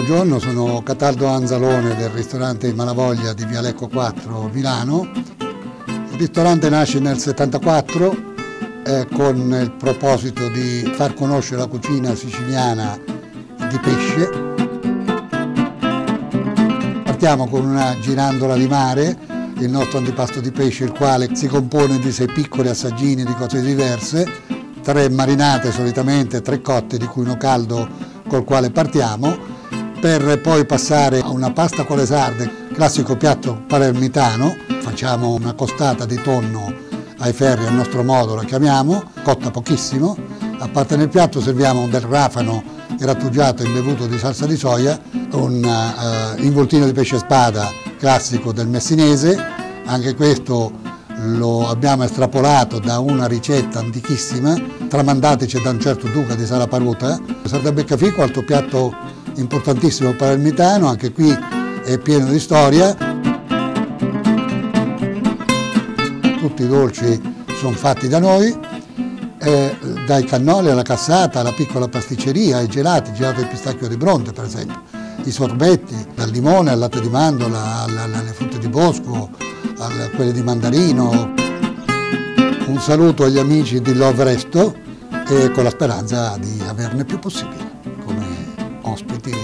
Buongiorno, sono Cataldo Anzalone del ristorante Malavoglia di Via Lecco 4, Milano. Il ristorante nasce nel 1974 con il proposito di far conoscere la cucina siciliana di pesce. Partiamo con una girandola di mare, il nostro antipasto di pesce, il quale si compone di 6 piccoli assaggini di cose diverse, 3 marinate solitamente, 3 cotte, di cui uno caldo col quale partiamo, per poi passare a una pasta con le sarde, classico piatto palermitano. Facciamo una costata di tonno ai ferri, al nostro modo la chiamiamo, cotta pochissimo. A parte nel piatto serviamo del rafano grattugiato imbevuto di salsa di soia, un involtino di pesce spada classico del messinese. Anche questo lo abbiamo estrapolato da una ricetta antichissima, tramandateci da un certo duca di Salaparuta. Sarda beccafico, altro piatto importantissimo palermitano, anche qui è pieno di storia. Tutti i dolci sono fatti da noi, dai cannoli alla cassata, alla piccola pasticceria, ai gelati, gelato di pistacchio di Bronte per esempio, i sorbetti, dal limone al latte di mandorla, alle frutte di bosco, a quelle di mandarino. Un saluto agli amici di Love Resto e con la speranza di averne più possibile come ospiti